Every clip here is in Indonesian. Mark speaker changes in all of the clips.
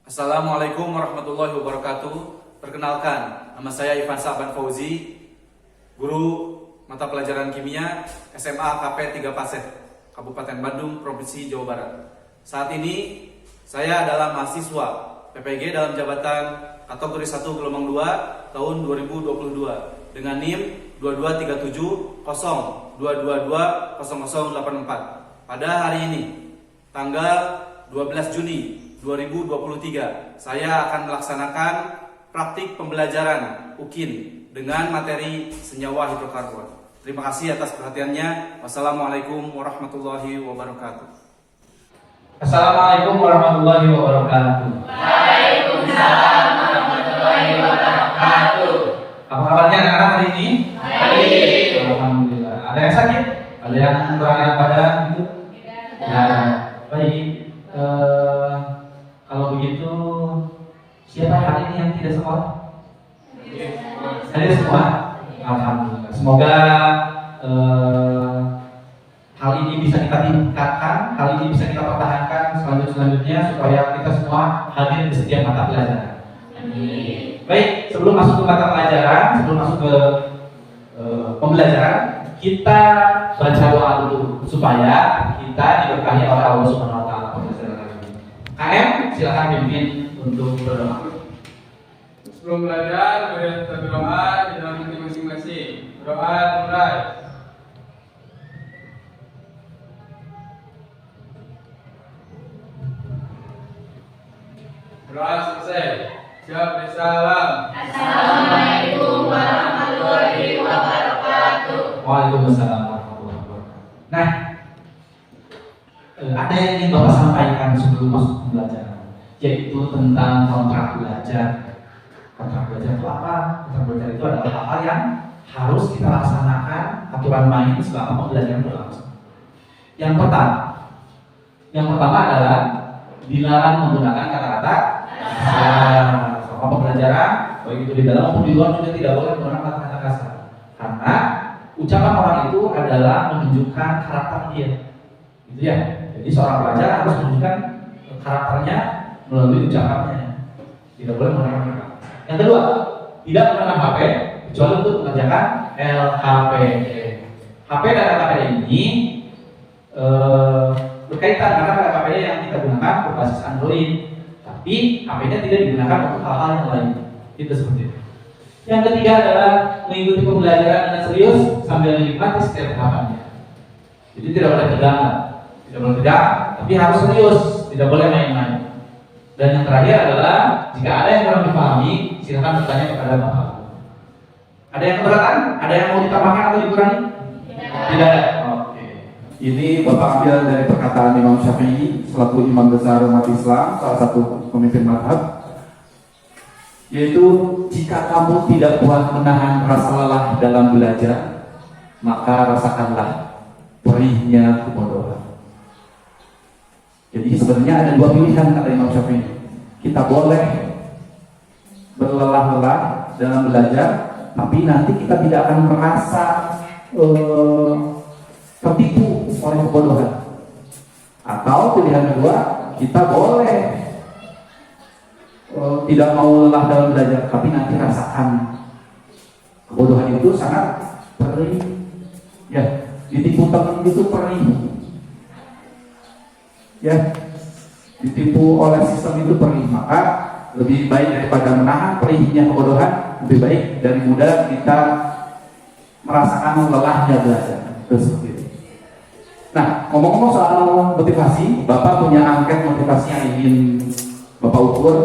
Speaker 1: Assalamualaikum warahmatullahi wabarakatuh. Perkenalkan, nama saya Ivan Sa'ban Fauzi, guru mata pelajaran kimia SMA KP 3 Paseh, Kabupaten Bandung, Provinsi Jawa Barat. Saat ini saya adalah mahasiswa PPG dalam jabatan kategori 1 gelombang 2 tahun 2022 dengan NIM 22702220084. Pada hari ini, tanggal 12 Juni 2023, saya akan melaksanakan praktik pembelajaran UKIN dengan materi senyawa hidrokarbon. Terima kasih atas perhatiannya. Wassalamualaikum warahmatullahi wabarakatuh.
Speaker 2: Assalamualaikum warahmatullahi wabarakatuh.
Speaker 3: Waalaikumsalam warahmatullahi wabarakatuh.
Speaker 2: Apa kabarnya anak-anak hari ini?
Speaker 3: Baik.
Speaker 2: Alhamdulillah. Ada yang sakit? Ada yang kurang enak badan gitu? Ya. Baik. Kalau begitu, siapa hari ini yang tidak sekolah? Hadir semua? Alhamdulillah. Semoga hal ini bisa kita tingkatkan, hal ini bisa kita pertahankan selanjutnya supaya kita semua hadir di setiap mata pelajaran. Baik, sebelum masuk ke mata pelajaran, sebelum masuk ke pembelajaran, kita baca doa dulu supaya kita diberkahi oleh Allah Subhanahu Wa Taala. KM, silakan pimpin untuk berdoa.
Speaker 4: Sebelum belajar, mari kita berdoa di dalam hati masing-masing. Berdoa mulai. Berdoa selesai. Siap bersalam.
Speaker 3: Assalamualaikum warahmatullahi wabarakatuh.
Speaker 2: Waalaikumsalam warahmatullahi wabarakatuh. Nah, ada yang ingin Bapak sampaikan sebelum masuk pembelajaran, yaitu tentang kontrak belajar. Kontrak belajar itu apa? Kontrak belajar itu adalah hal-hal yang harus kita laksanakan, aturan main selama pembelajaran berlangsung. Yang pertama adalah dilarang menggunakan kata-kata kasar. Selama pembelajaran, baik itu di dalam maupun di luar juga tidak boleh menggunakan kata-kata kasar. Karena ucapan orang itu adalah menunjukkan karakter dia. Gitu ya. Jadi seorang pelajar harus menunjukkan karakternya melalui ucapannya. Tidak boleh menggunakan kata. Yang kedua, tidak menggunakan HP kecuali untuk mengerjakan LHPD. HP dan LHPD ini berkaitan karena LHPD yang kita gunakan berbasis Android, tapi HP-nya tidak digunakan untuk hal-hal yang lain. Itu seperti itu. Yang ketiga adalah mengikuti pembelajaran dengan serius sambil menikmati setiap tahapannya. Jadi tidak boleh tegang, tapi harus serius, tidak boleh main-main. Dan yang terakhir adalah jika ada yang kurang dipahami, silakan bertanya kepada Bapak. Ada yang keberatan? Ada yang mau ditambahkan atau dikurangi? Tidak ada. Oke.
Speaker 5: Ini Bapak ambil dari perkataan Imam Syafi'i selaku imam besar umat Islam, salah satu pemimpin mazhab, yaitu jika kamu tidak kuat menahan rasa lelah dalam belajar, maka rasakanlah perihnya kebodohan. Jadi sebenarnya ada dua pilihan kata Imam Syafi'i. Kita boleh berlelah-lelah dalam belajar, tapi nanti kita tidak akan merasa tertipu oleh kebodohan. Atau pilihan kedua, kita boleh tidak mau lelah dalam belajar, tapi nanti rasakan kebodohan itu sangat perih. Ya, ditipu teman itu perih. Ya, ditipu oleh sistem itu perih. Maka lebih baik daripada menahan perihnya kebodohan, lebih baik dari muda kita merasakan lelahnya belajar. Seperti itu. Nah, ngomong-ngomong soal motivasi, Bapak punya angket motivasi yang ingin Bapak ukur,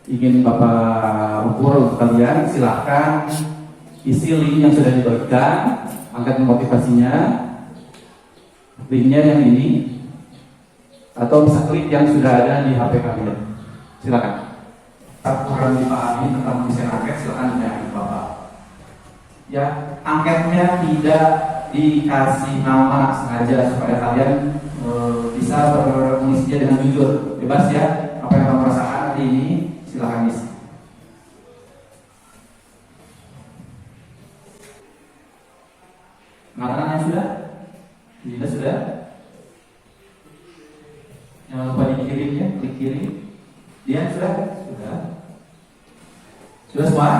Speaker 5: ingin Bapak ukur untuk kalian. Silahkan isi link yang sudah dibagikan, angket motivasinya. Linknya yang ini, atau bisa klik yang sudah ada di HP kalian. Silakan. Kurang dipahami tentang desain angket, silakan ditanya Bapak. Ya, angketnya tidak dikasih nama sengaja supaya kalian bisa mengisinya dengan jujur, bebas ya. Apa yang kamu rasakan hari ini, silakan isi. Makanan yang sudah? Sudah? Jangan lupa dikirim klik kiri. Dia sudah? Sudah semua?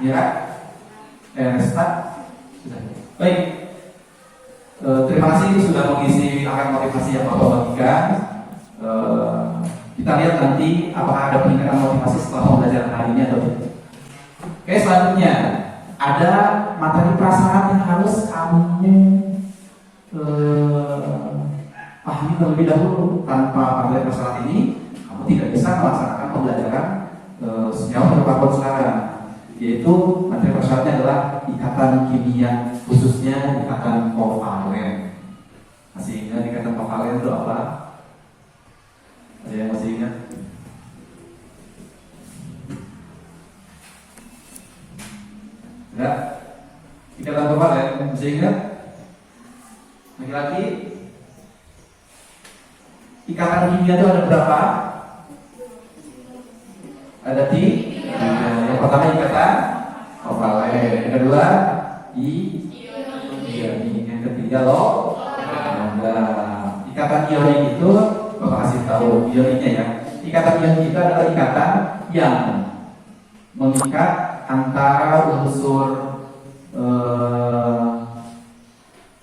Speaker 5: Mira? Resta? Sudah. Baik. Terima kasih sudah mengisi akan motivasi yang Bapak bagikan. Kita lihat nanti apakah ada peningkatan motivasi setelah pembelajaran hari ini atau tidak. Oke, selanjutnya ada materi prasyarat yang harus kamu pahami terlebih dahulu. Tanpa materi prasyarat ini, kamu tidak bisa melaksanakan pembelajaran senyawa hidrokarbon sekarang. Yaitu materi prasyaratnya adalah ikatan kimia, khususnya ikatan kovalen. Masih ingat ikatan kovalen itu apa? Ada yang masih ingat? Enggak? Ikatan kovalen masih ingat? Laki-laki? Ikatan kimia itu ada berapa? Ada tiga. Yang pertama ikatan kovalen, yang kedua ionik, yang ketiga ikatan ionik itu Bapak kasih tahu ioniknya ya. Ikatan ionik itu adalah ikatan yang mengikat antara unsur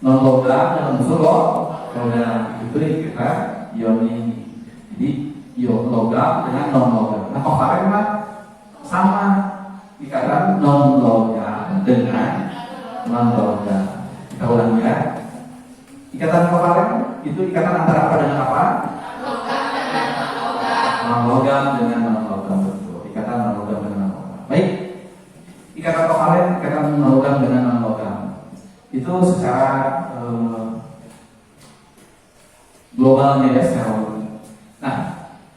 Speaker 5: non logam dan unsur logam. Itu ikatan ionik. Jadi logam dengan non logam. Nah, kovalen mah sama, ikatan non logam dengan non logam. Kita ulangi ya. Ikatan kovalen itu ikatan antara apa dengan apa? Non logam dengan non logam, betul. Ikatan non logam dengan non logam. Baik. Ikatan kovalen, ikatan non logam dengan non logam. Itu secara globalnya ya, secara umum. Nah,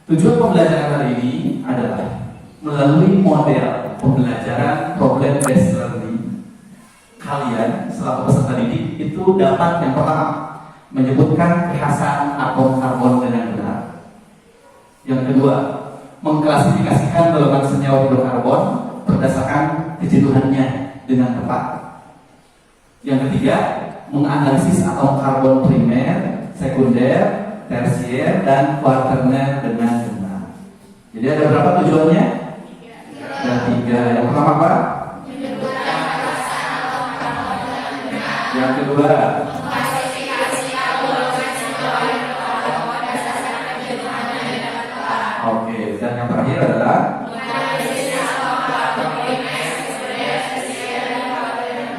Speaker 5: tujuan pembelajaran hari ini adalah melalui model pembelajaran problem based learning, kalian selaku peserta didik itu dapat yang pertama menyebutkan kekhasan atom karbon dengan benar. Yang kedua, mengklasifikasikan golongan senyawa hidrokarbon berdasarkan kejenuhannya dengan tepat. Yang ketiga, menganalisis atom karbon primer, sekunder, tersier, dan kuaterner dengan benar. Jadi ada berapa tujuannya? Ada tiga. Yang pertama apa? Yang kedua, oke. Dan yang terakhir adalah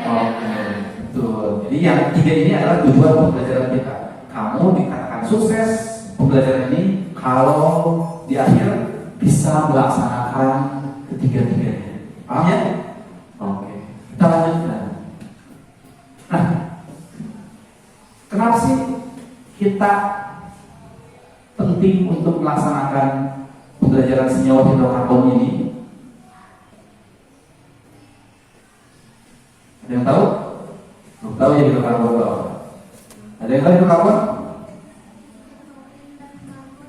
Speaker 5: oke, betul. Jadi yang tiga ini adalah tujuan pembelajaran kita. Kamu dikatakan sukses pembelajaran ini kalau di akhir bisa melaksanakan ketiga-tiganya. Paham ya? Oke. Kita lanjutkan. Nah, kenapa sih kita penting untuk melaksanakan pembelajaran senyawa hidrokarbon ini? Ada yang tahu? Belum tahu ya hidrokarbon itu apa? Ada yang tahu hidrokarbon?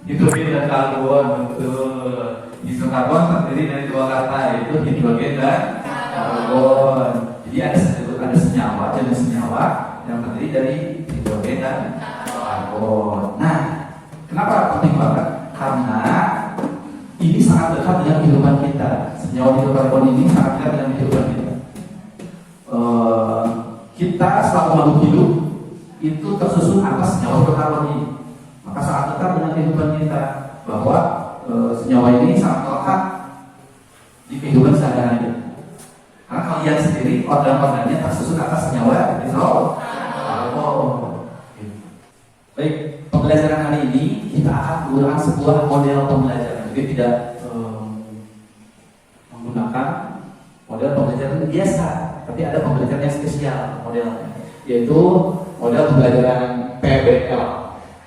Speaker 5: Hidrogen dan karbon, betul. Hidrokarbon terdiri dari dua kata, yaitu hidrogen dan karbon. Jadi ada senyawa, jenis senyawa yang terdiri dari hidrogen dan karbon. Nah, kenapa penting banget? Karena ini sangat dekat dengan kehidupan kita. Senyawa hidrokarbon ini sangat dekat dengan kehidupan kita. Kita selama makhluk hidup itu tersusun atas senyawa hidrokarbon ini. Maka sangat dekat dengan kehidupan kita, bahwa senyawa ini sangat melekat di kehidupan sehari-hari. Karena kalian sendiri organ-organnya tersusun atas senyawa hidrokarbon. Baik, pembelajaran hari ini kita akan menggunakan sebuah model pembelajaran. Jadi tidak menggunakan model pembelajaran biasa, tapi ada pembelajaran yang spesial modelnya, yaitu model pembelajaran PBL,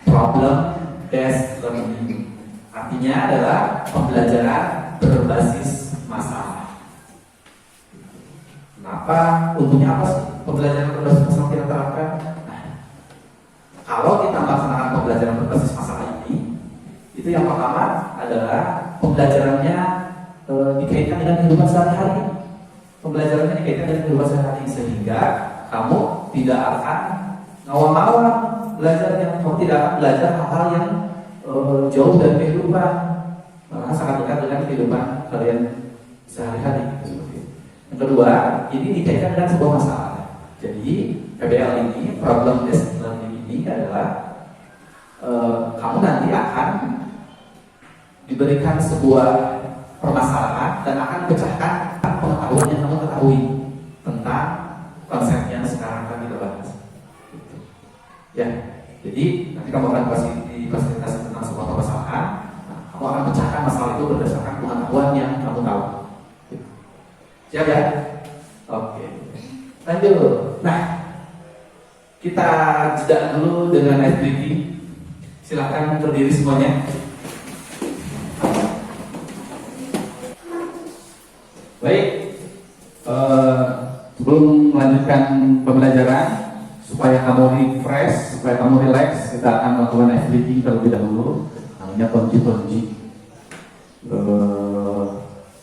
Speaker 5: Problem Based Learning. Artinya adalah pembelajaran berbasis masalah. Kenapa? Untungnya apa sih pembelajaran berbasis masalah kita terapkan? Nah, kalau kita melaksanakan pembelajaran berbasis masalah ini, itu yang pertama adalah pembelajarannya dikaitkan dengan kehidupan sehari-hari. Pembelajarannya dikaitkan dengan kehidupan sehari-hari, sehingga kamu tidak akan ngawang-ngawang belajarnya. Kamu tidak akan belajar hal-hal yang jauh dari kehidupan, malah sangat dekat dengan kehidupan kalian sehari-hari. Yang kedua, ini dikaitkan dengan sebuah masalah. Jadi PBL ini, problem based learning ini adalah kamu nanti akan diberikan sebuah permasalahan dan akan pecahkan pengetahuan yang kamu ketahui tentang konsep yang sekarang akan kita bahas. Ya, jadi nanti kamu akan difasilitasi tentang sebuah permasalahan. Kamu akan pecahkan masalah itu berdasarkan pengetahuan yang kamu tahu. Siap ya? Oke. Lanjut. Nah, kita jeda dulu dengan ice breaking. Silahkan berdiri semuanya. Baik. Sebelum melanjutkan pembelajaran, supaya kamu refresh, supaya kamu relax, kita akan melakukan ice breaking terlebih dahulu. Namanya tonji-tonji.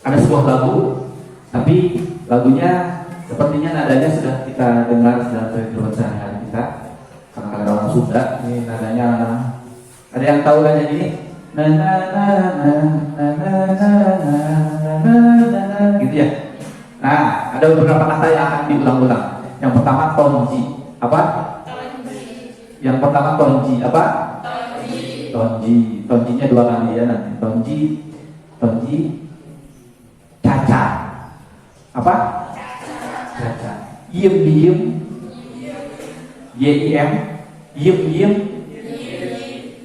Speaker 5: Ada sebuah lagu, tapi lagunya sepertinya nadanya sudah kita dengar dalam kehidupan sehari-hari kita. Karena ada orang Sunda, ini nadanya. Ada yang tahu nadanya ini? Na na na na na na na na na gitu ya. Nah, ada beberapa kata yang akan diulang-ulang. Yang pertama tonji, apa? Yang pertama tonji, apa? Tonji. Tonjinya dua kali ya nanti. Tonji, caca. Apa? Caca. Yiem. Yiem. Yiem.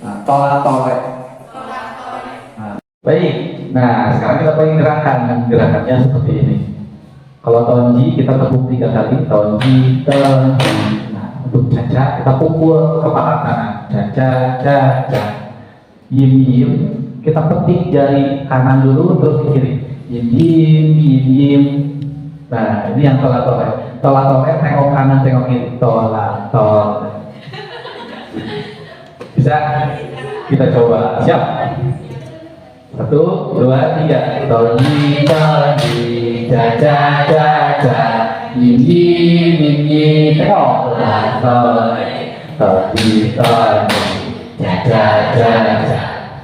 Speaker 5: Nah, tole. Nah, baik. Nah, sekarang kita pengen gerakannya seperti ini. Kalau tonji kita tepuk 3 kali. Tonji. Nah, untuk caca kita pukul kepala kanan. Caca. Yiem. Kita petik jari kanan dulu terus ke kiri. Yiem. Nah, ini yang tola-tole. Tola-tole tengok kanan tengok kiri. Tola-tole. Bisa? Kita coba. Siap? 1, 2, 3. Tonji, caca. Yim. Tengok. Tola-tole. Tonji, caca.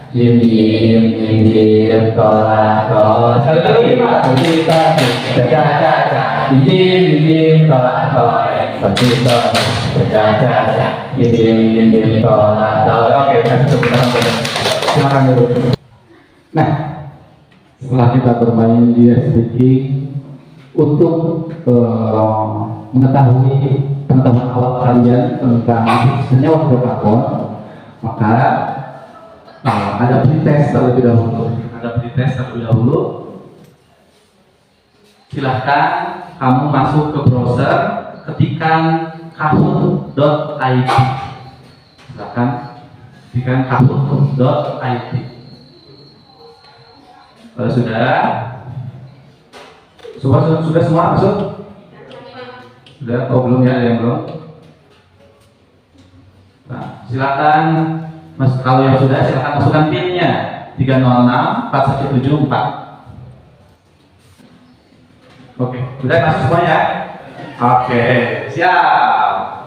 Speaker 5: Yim, tola-tole. Sekali lagi, caca. Yim, tola-tole. Caca. Yim, tola-tole. Oke, silakan dulu. Nah, setelah kita bermain di speaking untuk mengetahui pengetahuan awal kalian tentang senyawa hidrokarbon, maka ada pretest terlebih dahulu. Silahkan kamu masuk ke browser, ketikkan kahoot.id. Silahkan ketikkan kahoot.id. Kalau sudah semua masuk? Sudah? Oh belum ya, ada yang belum? Nah, silakan. Kalau yang sudah, silakan masukkan PIN-nya 3064174. Oke, sudah masuk semuanya? Oke, siap.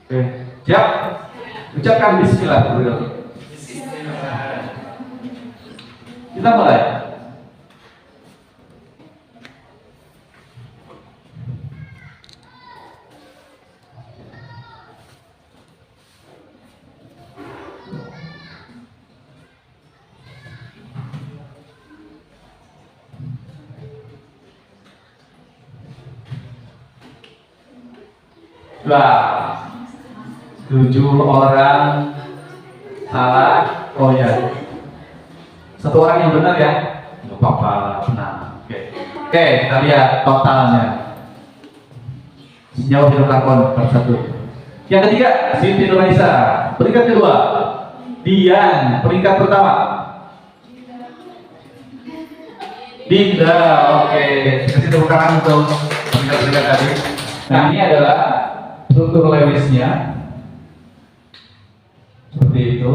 Speaker 5: Oke, siap. Ucapkan bismillah dulu. Kita mulai. Lah, 7 orang salah. Oh ya, 1 orang yang benar ya. Nggak apa-apa, benar. Oke, kita lihat totalnya. Senyawa hidrokarbon per 1. Yang ketiga, Siti Nuraiza. Peringkat kedua, Dian. Peringkat pertama, Dinda. Oke, kasih tepuk tangan untuk peringkat tadi. Nah, ini adalah struktur Lewisnya seperti itu.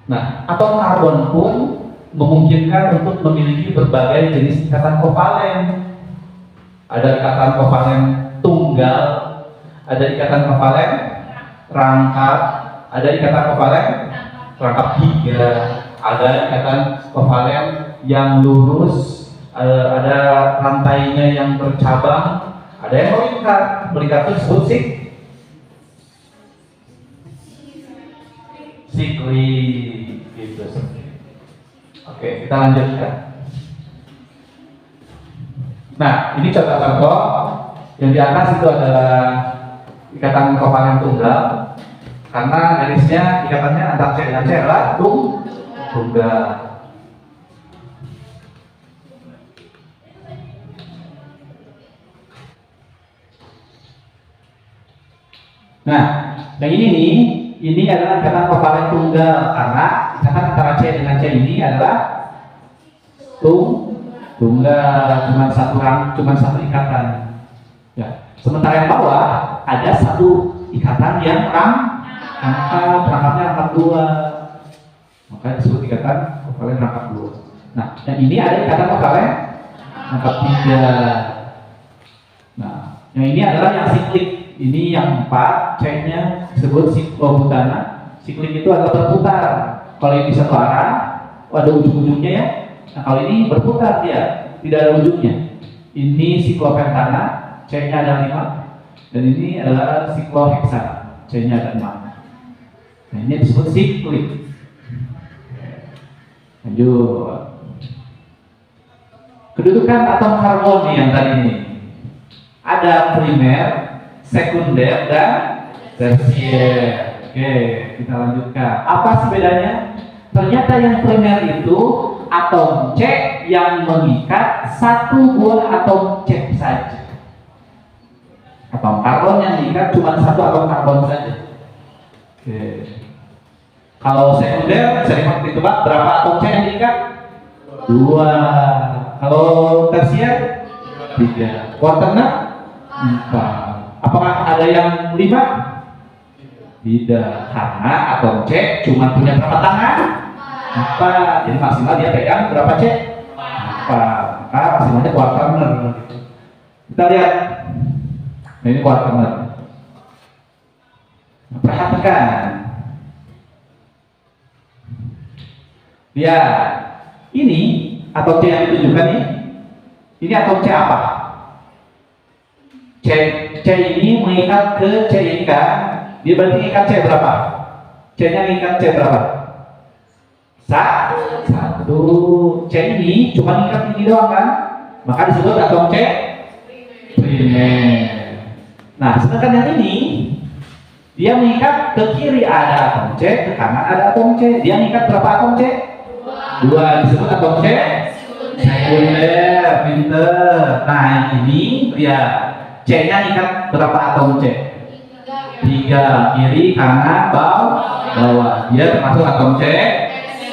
Speaker 5: Nah, atom karbon pun
Speaker 2: memungkinkan untuk memiliki berbagai jenis ikatan kovalen. Ada ikatan kovalen tunggal, ada ikatan kovalen rangkap, ada ikatan kovalen rangkap 3, ada ikatan kovalen yang lurus, ada rantainya yang bercabang, ada yang melingkar. Melingkar itu disebut siklik gitu. Oke, kita lanjutkan. Nah, ini contoh-contoh yang di atas itu adalah ikatan kovalen tunggal, karena garisnya ikatannya antara C dengan C adalah tunggal. Nah, yang ini nih, ini adalah ikatan kovalen tunggal karena ikatan antara C dengan C ini adalah tunggal, cuma satu ikatan. Ya. Sementara yang bawah ada satu ikatan yang rangkapnya rangkap 2, makanya disebut ikatan kovalen rangkap 2. Nah, yang ini ada ikatan kovalen rangkap 3. Nah, yang ini adalah yang siklik. Ini yang 4, C-nya disebut siklobutana. Siklik itu adalah berputar. Kalau ini satu arah, ada ujung-ujungnya ya. Nah, kalau ini berputar dia, tidak ada ujungnya. Ini siklopentana, C-nya ada 5. Dan ini adalah sikloheksana, C-nya ada 6. Nah, ini disebut siklik. Lanjut. Kedudukan atom karbon nih yang tadi ini. Ada primer, sekunder, dan tersier. Oke, kita lanjutkan. Apa sih bedanya? Ternyata yang primer itu atom C yang mengikat satu buah atom C saja. Atom karbon yang mengikat cuma satu atom karbon saja. Oke. Kalau sekunder bisa ditebak berapa atom C yang diikat? 2. Kalau tersier 3. Kuarternya 4. Apakah ada yang 5? Tidak, karena atom C cuma punya berapa tangan? 4. Jadi maksimal dia pegang berapa C? 4. Maka maksimalnya kuarterner. Kita lihat. Nah, ini kuarterner. Nah, perhatikan. Lihat. Ini atom C yang ditunjukkan nih. Ini atom C apa? C ini mengikat ke C ini kan, dia berarti mengikat C berapa? C nya mengikat C berapa? 1. C ini cuma mengikat ini doang kan, maka disebut atom C primer. Nah, sedangkan yang ini dia mengikat ke kiri ada atom C, ke kanan ada atom C. Dia mengikat berapa atom C? 2, disebut atom C sekunder. Pinter. Nah, yang ini dia C-nya ikat berapa atom C? 3, kiri, kanan, bawah. Dia termasuk atom C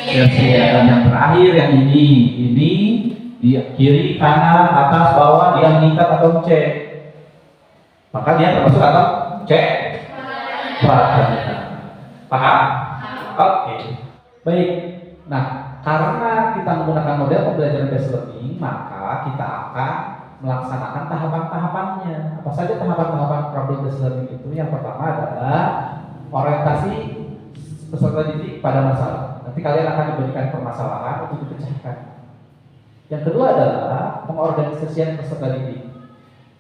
Speaker 2: tersier. Dan yang terakhir yang ini dia kiri, kanan, atas, bawah, dia mengikat atom C. Maka dia termasuk atom C kuarter. Paham? Oke. Baik. Nah, karena kita menggunakan model pembelajaran based learning, maka kita akan melaksanakan tahapan-tahapannya. Apa saja tahapan-tahapan problem based learning itu? Yang pertama adalah orientasi peserta didik pada masalah. Nanti kalian akan diberikan permasalahan untuk dipecahkan. Yang kedua adalah pengorganisasian peserta didik.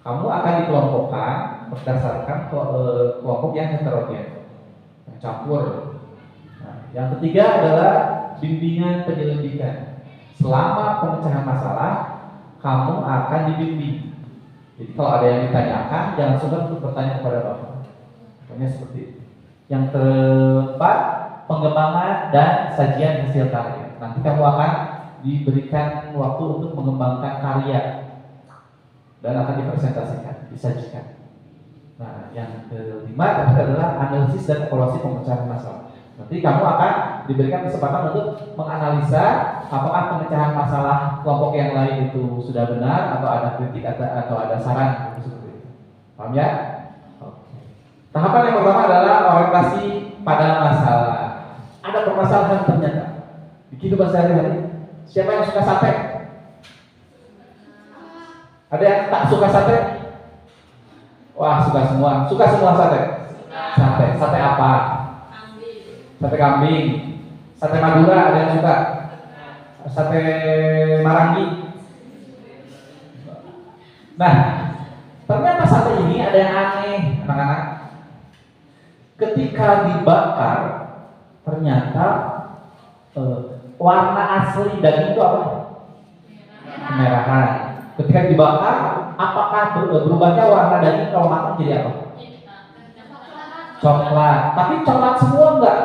Speaker 2: Kamu akan dikelompokkan berdasarkan kelompok yang heterogen, yang campur. Nah, yang ketiga adalah bimbingan penyelidikan. Selama pemecahan masalah, kamu akan dibimbing. Jadi kalau ada yang ditanyakan, jangan sungkan untuk bertanya kepada Bapak. Pokoknya seperti itu. Yang keempat, pengembangan dan sajian hasil karya. Nanti kamu akan diberikan waktu untuk mengembangkan karya dan akan dipresentasikan, disajikan. Nah, yang kelima adalah analisis dan evaluasi pemecahan masalah. Nanti kamu akan diberikan kesempatan untuk menganalisa apakah pemecahan masalah kelompok yang lain itu sudah benar atau ada kritik atau ada saran seperti itu. Paham ya? Oke. Tahapan yang pertama adalah orientasi pada masalah. Ada permasalahan ternyata di kehidupan sehari-hari. Siapa yang suka sate? Ada yang tak suka sate? Wah, suka semua. Suka semua sate? Sate. Sate apa? Sate kambing. Sate Madura ada yang suka? Sate Marangi. Nah, ternyata sate ini ada yang aneh, anak-anak. Ketika dibakar, ternyata warna asli daging itu apa? Kemerahan. Ketika dibakar, apakah berubahnya warna daging kalau matang jadi apa? Coklat. Tapi coklat semua enggak?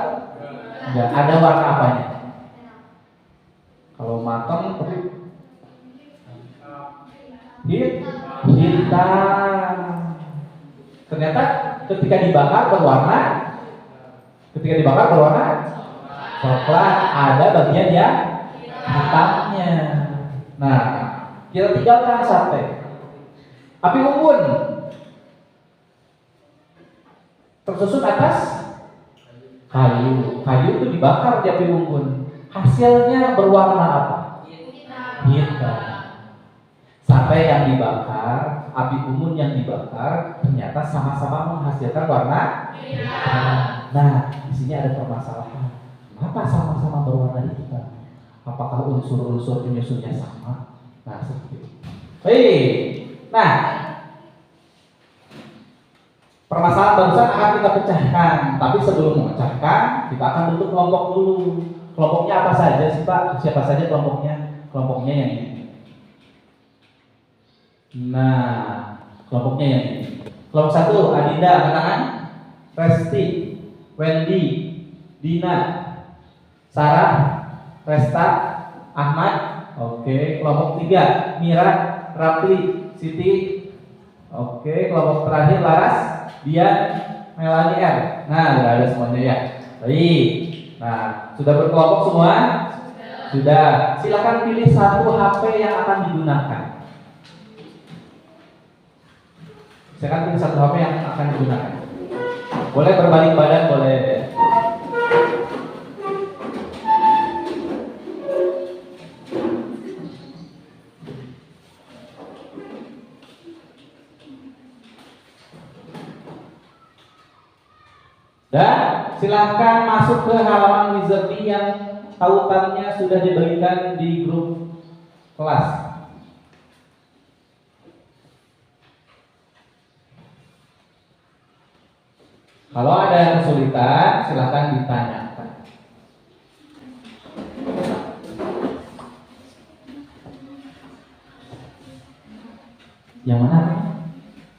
Speaker 2: Enggak. Ada warna apanya? Kalau matang tapi hitam. Ternyata ketika dibakar berwarna coklat, ada bagian yang hitamnya. Nah, kita tinggalkan sate. Api unggun tersusun atas kayu. Kayu itu dibakar di api unggun. Hasilnya berwarna apa? Hitam. Sate yang dibakar, api unggun yang dibakar, ternyata sama-sama menghasilkan warna hitam. Nah, di sini ada permasalahan. Kenapa sama-sama berwarna hitam? Apakah unsur-unsur penyusunnya sama? Nah, seperti itu. Nah, permasalahan barusan akan kita pecahkan. Tapi sebelum memecahkan, kita akan bentuk kelompok dulu. Kelompoknya apa saja sih Pak? Siapa saja kelompoknya? Kelompoknya yang ini. Nah, kelompoknya yang ini. Kelompok 1, Adinda, angkat tangan. Resti, Wendy, Dina, Sarah, Resta, Ahmad. Oke. Kelompok 3, Mira, Rapli, Siti. Oke. Kelompok terakhir Laras, Dian, Melanie R. Nah, sudah ada semuanya ya. Baik. Nah, sudah berkelompok semua? Sudah. Silakan pilih satu HP yang akan digunakan. Silakan pilih satu HP yang akan digunakan. Boleh berbalik badan, boleh. Dan silahkan masuk ke halaman Wizardly yang tautannya sudah diberikan di grup kelas. Kalau ada yang kesulitan, silahkan ditanyakan. Yang mana?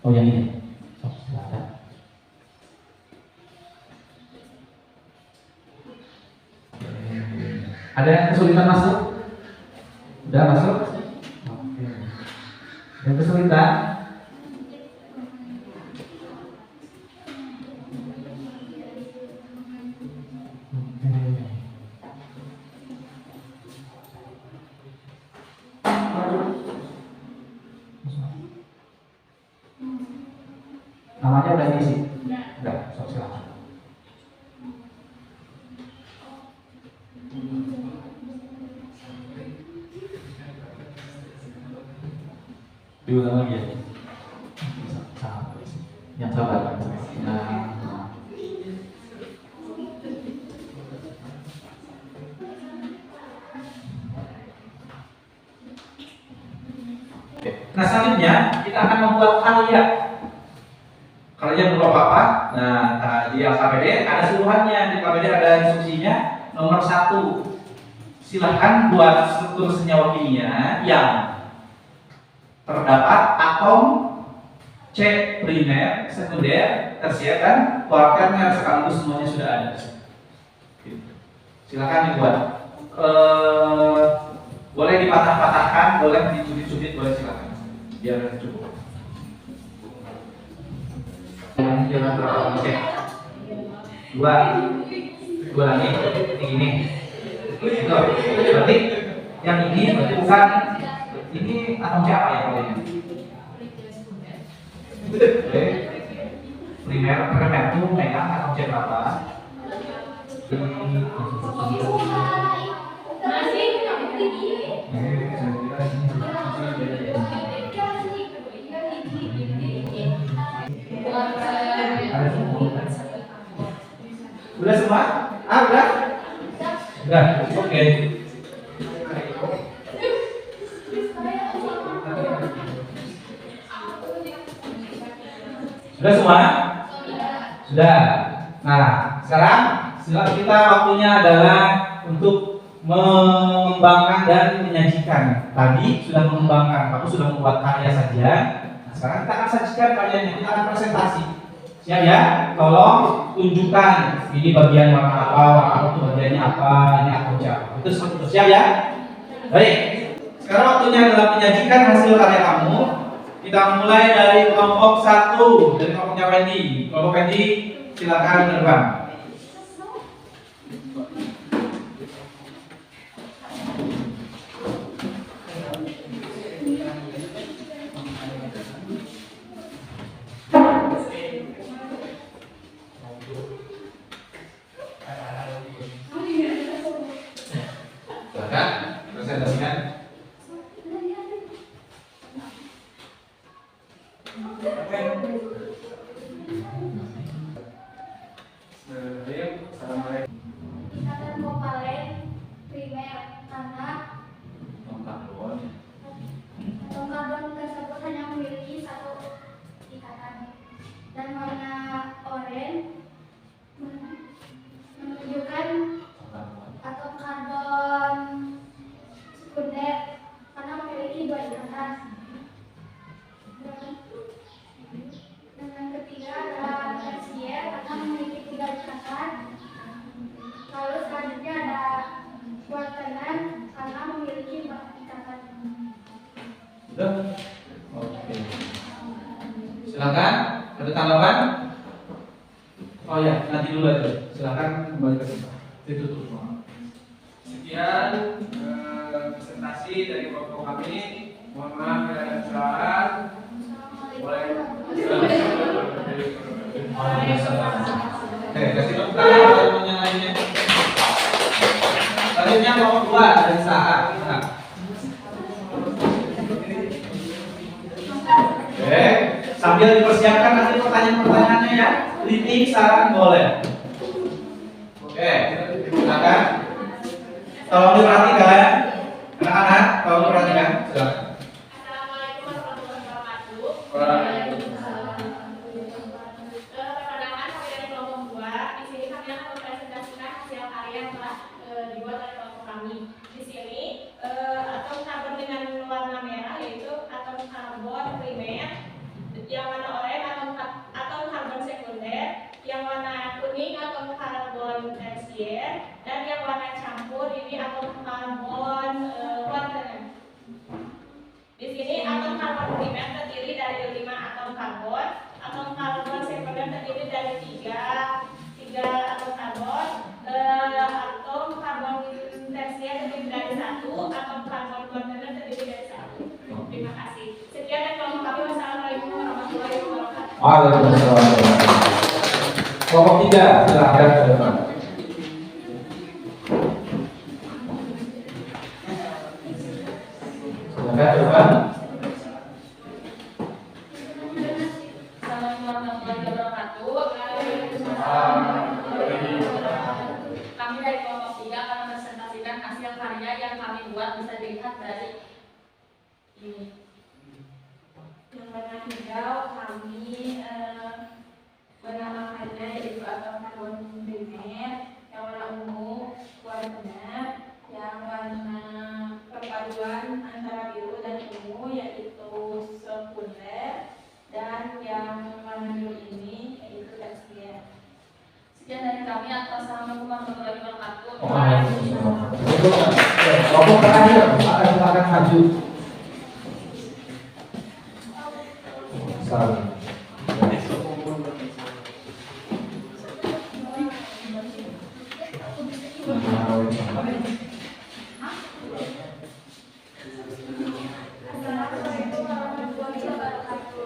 Speaker 2: Oh, yang ini. Oh, silahkan. Ada yang kesulitan masuk? Udah masuk? Oke. Yang kesulitan? Namanya udah diisi? Udah, silakan. Diulang lagi ya. Yang sabar. Nah. Nah, selanjutnya kita akan membuat karya. Karyanya berupa apa? Nah, di LKPD ada seluruhannya. Di LKPD ada instruksinya. Nomor 1, silahkan buat struktur senyawa kimia yang terdapat atom C primer, sekunder, tersier, dan kuarternya sekaligus semuanya sudah ada. Silahkan dibuat. Boleh dipatah-patahkan, boleh dicubit-cubit, boleh silakan. Biar cukup. Jangan terlalu oke. Dua lagi, ini. Itu berarti yang ini berarti bukan ini atom siapa ya kalau ini? Oke. Primer itu megang atom C berapa?
Speaker 3: Masih
Speaker 2: Sudah, oke. Sudah semua? Sudah. Nah, sekarang kita waktunya adalah untuk mengembangkan dan menyajikan. Tadi sudah mengembangkan, kamu sudah membuat karya saja. Nah, sekarang kita akan sajikan karyanya, kita akan presentasi. Siap ya? Tolong tunjukkan ini bagian warna apa itu bagiannya apa, ini apa siapa. Itu siap ya? Baik. Sekarang waktunya adalah menyajikan hasil karya kamu. Kita mulai dari kelompok 1, dari kelompoknya Wendy. Kelompok Wendy, silakan terbang. Silakan presentasikan.
Speaker 3: Ikatan Kopalen primer karena atom karbon tersebut hanya memiliki satu ikatan, dan warna oranye menunjukkan atom karbon sekunder karena memiliki dua ikatan. Dan yang ketiga adalah tersier karena memiliki tiga ikatan. Lalu selanjutnya ada kuartenan karena memiliki 4 ikatan.
Speaker 2: Sudah? Oke. Silakan, ada tanggapan? Oh ya, nanti dulu aja. Silakan kembali ke tempat. Ditutup semua.
Speaker 4: Sekian presentasi dari kelompok kami. Mohon maaf bila ada kesalahan. Boleh.
Speaker 2: Oke, kasih tepuk tangan yang lainnya. Selanjutnya kelompok 2 dari saat. Nah. Oke, sambil dipersiapkan nanti pertanyaan-pertanyaannya ya. Kritik, saran boleh. Oke, silakan. Tolong diperhatikan. Anak-anak, tolong diperhatikan. Silakan.
Speaker 3: Assalamualaikum warahmatullahi wabarakatuh.
Speaker 4: Waalaikumsalam.
Speaker 3: Perkenalkan, kami dari kelompok 2. Di sini kami akan mempresentasikan hasil karya yang telah dibuat oleh kelompok kami. Di sini atom karbon dengan warna merah yaitu atom karbon primer, yang warna oranye atom karbon sekunder, yang warna kuning atom karbon tersier, dan yang warna campur ini atom karbon kuartenan. Di sini atom karbon primer terdiri dari 5 atom karbon sekunder terdiri dari 3 atom karbon, atom karbon tersier terdiri dari 1, atom karbon kuartenan terdiri dari 1. Terima kasih. Sekian dari kelompok kami. Wassalamualaikum warahmatullahi wabarakatuh.
Speaker 2: Waalaikumsalam. Kelompok 3, silakan ke depan. Silakan ke depan.
Speaker 3: Assalamualaikum warahmatullahi wabarakatuh. Kami dari kelompok 3 akan mempresentasikan hasil karya yang kami buat. Bisa dilihat dari ini. Yang warna hijau kami menamakannya yaitu atom karbon primer, yang warna ungu kuartenan, yang warna perpaduan antara biru dan ungu yaitu sekunder, dan yang warna biru ini yaitu tersier. Sekian dari kami. Assalamualaikum warahmatullahi wabarakatuh.
Speaker 2: Kelompok terakhir, silakan maju. Salam.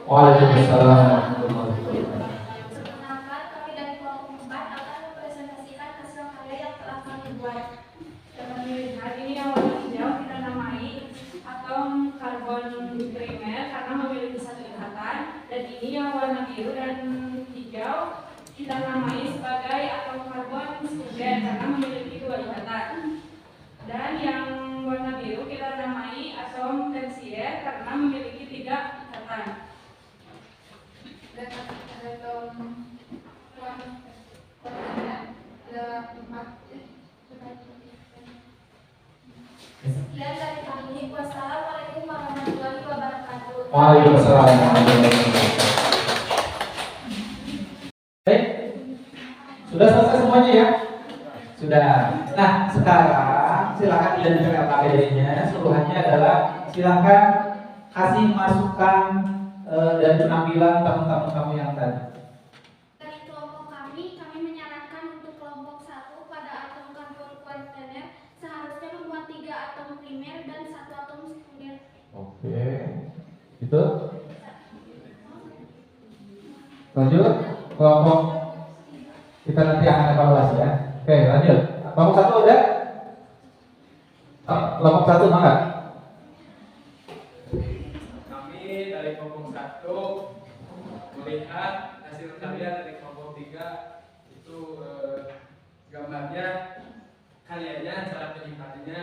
Speaker 2: Waalaikumsalam.
Speaker 3: Perkenalkan, kami dari kelompok 4 akan mempresentasikan hasil karya yang telah kami buat.
Speaker 6: Hari ini yang warna hijau kita namai atom karbon primer karena memiliki satu ikatan, dan ini yang warna biru dan hijau kita namai sebagai atom karbon sekunder karena memiliki dua ikatan.
Speaker 2: Waalaikumsalam warahmatullahi wabarakatuh. Baik, sudah selesai semuanya ya? Sudah. Nah, sekarang silakan identifikasi KPD-nya. Suruhannya adalah silakan kasih masukan dan penampilan teman-teman kamu yang tadi.
Speaker 3: Dari kelompok kami menyarankan untuk kelompok 1 pada atom karbon kuartener seharusnya membuat 3 atom primer dan 1 atom sekunder.
Speaker 2: Oke, itu. Lanjut, kelompok kita nanti akan evaluasi ya. Oke, lanjut. Kelompok 1 udah? Kelompok 1 enggak?
Speaker 4: Kami dari kelompok 1 melihat hasil karya dari kelompok 3 itu gambarnya, karyanya, cara penimpatannya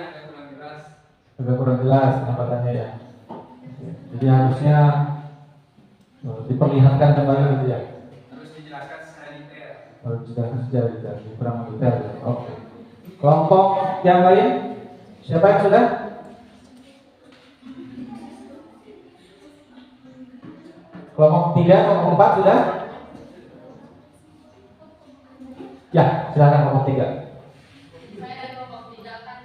Speaker 4: agak kurang jelas.
Speaker 2: Agak kurang jelas penempatannya ya. Jadi harusnya diperlihatkan kembali gitu ya.
Speaker 4: Harus dijelaskan secara detail.
Speaker 2: Harus dijelaskan secara detail, kurang detail. Oke. Kelompok yang lain, siapa yang sudah? Kelompok 3, kelompok 4 sudah? Ya, silakan kelompok 3.
Speaker 7: Saya dari kelompok 3 akan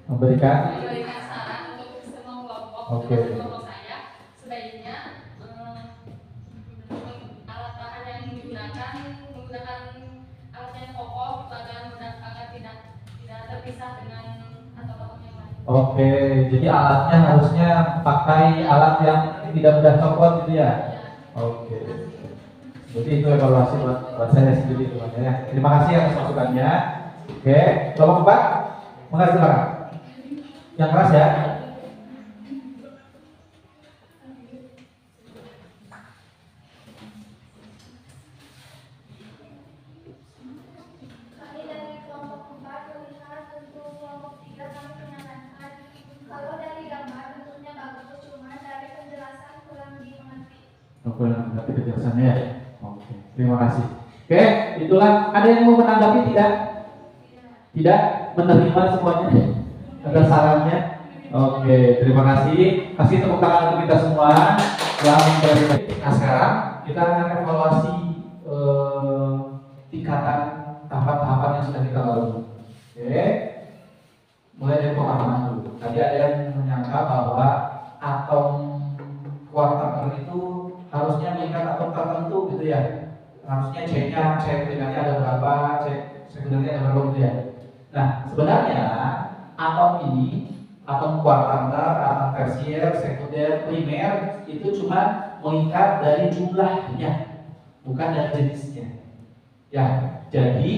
Speaker 2: Memberikan.
Speaker 7: memberikan saran untuk semua kelompok.
Speaker 2: Oke.
Speaker 7: Termasuk kelompok saya, sebaiknya alat bahan yang menggunakan alat yang kokoh agar tidak terpisah dengan atom-atom yang lain.
Speaker 2: Oke, jadi alatnya harusnya pakai alat yang tidak mudah copot gitu ya. Oke. Jadi itu evaluasi buat saya sendiri teman-teman ya. Terima kasih atas masukannya. Oke, kelompok 4, makasih silakan. Yang keras ya.
Speaker 3: Kami dari kelompok 4 melihat untuk kelompok 3 kami menyarankan kalau dari gambar bentuknya bagus, cuma dari penjelasan kurang dimengerti.
Speaker 2: Oke, nanti kejelasannya ya. Oke, terima kasih. Oke, itulah. Ada yang mau menanggapi tidak? Tidak menerima semuanya. Ada sarannya? Oke, terima kasih. Kasih tepuk tangan untuk kita semua. Nah, sekarang kita akan evaluasi tingkatan tahapan-tahapan yang sudah kita lalui. Oke, mulai dari pemahaman dulu. Tadi ada yang menyangka bahwa atom kuartener itu harusnya mengikat atom tertentu gitu ya. Harusnya C-nya, C primernya ada berapa, C sekundernya ada berapa gitu ya. Nah, sebenarnya atom ini, atom kuartener, atom tersier, sekunder, primer itu cuma mengikat dari jumlahnya, bukan dari jenisnya. Ya, jadi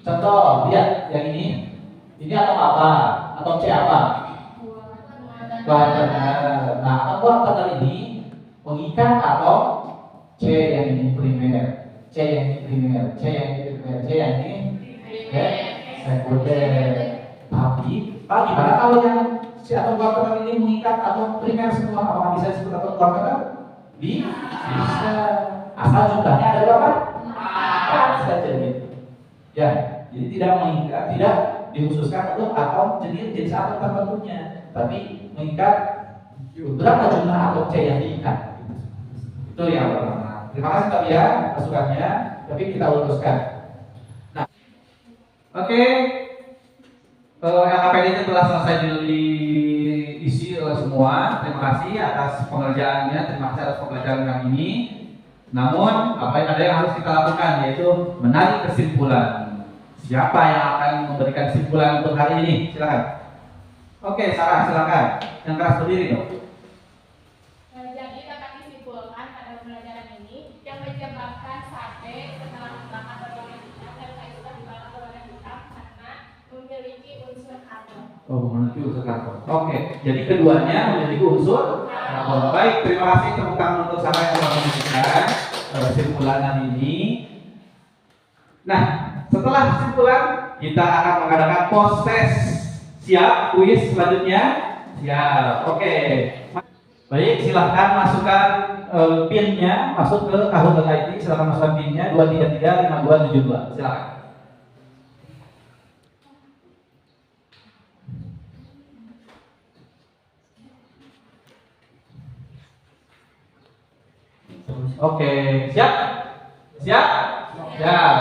Speaker 2: contoh lihat yang ini atom apa? Atom C apa? Kuartener. Nah, atom kuartener ini mengikat atom C yang ini primer, C yang ini primer, C yang ini primer, C yang ini sekunder. Tapi gimana kalau yang si atom kuartener ini mengikat atom primer semua? Apakah bisa disebut atom kuartener? Bisa. Asal jumlahnya ada berapa? 4 saja gitu. Ya, jadi tidak mengikat, tidak dikhususkan untuk atom jenis atom tertentunya, tapi mengikat berapa jumlah atom C yang diikat. Itu yang pertama. Terima kasih Pak ya masukannya, tapi kita luruskan. Nah, oke. LKPD-nya telah selesai diisi oleh semua. Terima kasih atas pengerjaannya, terima kasih atas pembelajaran kali ini. Namun, ada yang harus kita lakukan, yaitu menarik kesimpulan. Siapa yang akan memberikan kesimpulan untuk hari ini? Silakan. Oke, Sarah, silakan. Yang keras berdiri dong.
Speaker 3: Jadi dapat disimpulkan pada pembelajaran ini yang menyebabkan sate setelah makan berwarna hitam dan sayuran dimakan berwarna hitam karena memiliki unsur karbon.
Speaker 2: Oh, memiliki unsur karbon. Oke, jadi keduanya memiliki unsur karbon. Baik, terima kasih tepuk tangan untuk Sarah yang telah memberikan kesimpulan hari ini. Nah, setelah kesimpulan kita akan mengadakan post test. Siap, kuis selanjutnya? Siap, oke. Baik, silahkan masukkan PIN-nya, masuk ke Kahoot.id, silahkan masukkan PIN-nya 2335272. Silahkan. Oke, siap? Siap? Siap.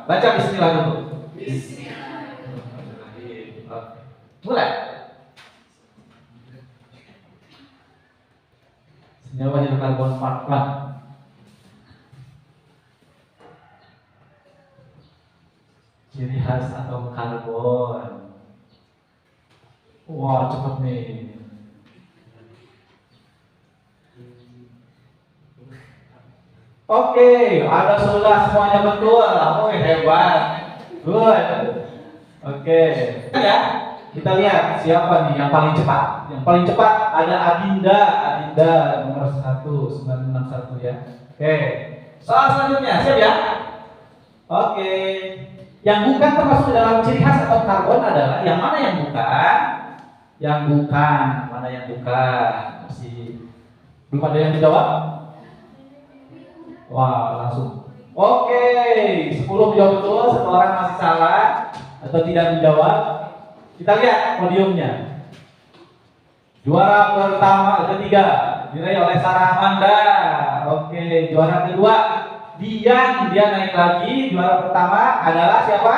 Speaker 2: Baca bismillah dulu. Oke. Mulai. Senyawa hidrokarbon part 1. Ciri khas atom karbon. Wah, cepet nih. Oke, ada 11 semuanya betul. Oh, hebat. Good. Oke. Ya, kita lihat siapa nih yang paling cepat. Yang paling cepat ada Adinda. Adinda nomor 1961 ya. Oke. Soal selanjutnya, siap ya? Oke. Yang bukan termasuk dalam ciri khas atom karbon adalah yang mana yang bukan? Yang bukan, mana yang bukan? Masih belum ada yang dijawab? Wah, langsung. Oke, 10 menjawab betul, 1 orang masih salah atau tidak menjawab. Kita lihat podiumnya. Juara pertama, ketiga diraih oleh Sarah Amanda. Oke, juara kedua Dian, dia naik lagi. Juara pertama adalah siapa?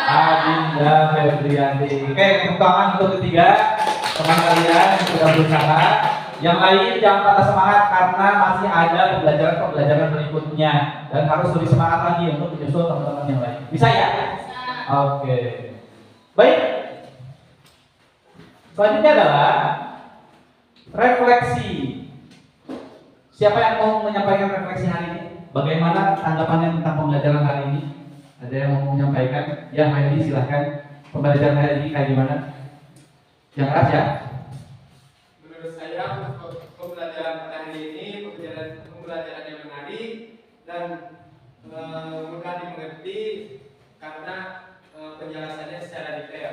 Speaker 2: Adinda Febrianti. Oke, tepuk tangan untuk ketiga teman kalian yang sudah berusaha. Yang lain jangan patah semangat karena masih ada pembelajaran berikutnya dan harus lebih semangat lagi untuk menyusul teman-teman yang lain. Bisa ya? Oke. Baik. Selanjutnya adalah refleksi. Siapa yang mau menyampaikan refleksi hari ini? Bagaimana tanggapannya tentang pembelajaran hari ini? Ada yang mau menyampaikan? Ya, Wendy silahkan. Pembelajaran hari ini kayak gimana? Yang keras ya?
Speaker 4: Menurut saya pembelajaran hari ini pembelajaran yang menarik dan mudah dimengerti karena penjelasannya secara detail.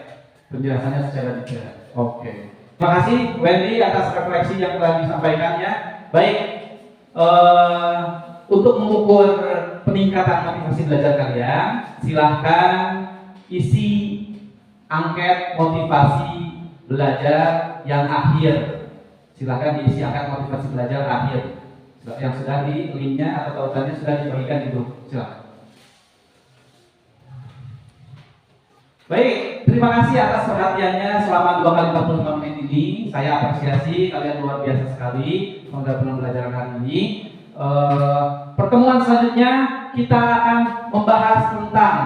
Speaker 2: Penjelasannya secara detail. Oke. Terima kasih Wendy atas refleksi yang telah disampaikannya. Baik. Untuk mengukur peningkatan motivasi belajar kalian, silahkan isi angket motivasi belajar yang akhir. Silahkan diisi angket motivasi belajar akhir yang sudah di linknya atau tautannya sudah dibagikan di grup. Silahkan. Baik, terima kasih atas perhatiannya selama 2 kali 45 menit ini. Saya apresiasi, kalian luar biasa sekali mengenai pembelajaran hari ini. Pertemuan selanjutnya kita akan membahas tentang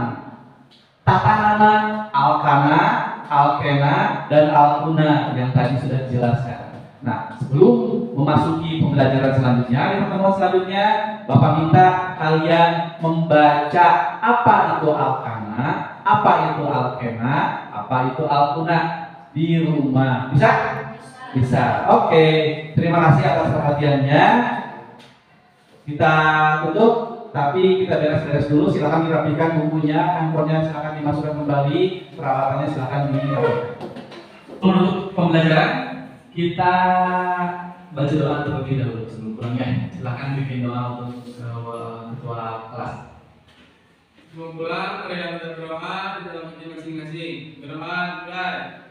Speaker 2: tata nama alkana, alkena, dan alkuna yang tadi sudah dijelaskan. Nah, sebelum memasuki pembelajaran selanjutnya, di pertemuan selanjutnya, Bapak minta kalian membaca apa itu alkana, apa itu alkena, apa itu alkuna di rumah. Bisa? Bisa. Oke, terima kasih atas perhatiannya. Kita tutup, tapi kita beres-beres dulu. Silakan dirapikan bukunya, handphonenya silakan dimasukkan kembali, peralatannya silakan dirapikan. Untuk pembelajaran kita baca doa terlebih dahulu sebelum pulangnya. Silakan bikin doa untuk ketua kelas.
Speaker 4: Sebelum pulang, kalian berdoa di dalam hati masing-masing. Berdoa, mulai.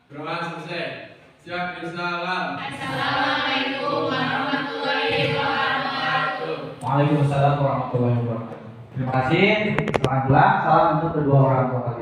Speaker 4: Berdoa selesai. Siap, salam.
Speaker 3: Assalamualaikum warahmatullahi wabarakatuh.
Speaker 2: Waalaikumsalam warahmatullahi wabarakatuh. Terima kasih. Selamat pulang. Salam untuk kedua orang tua.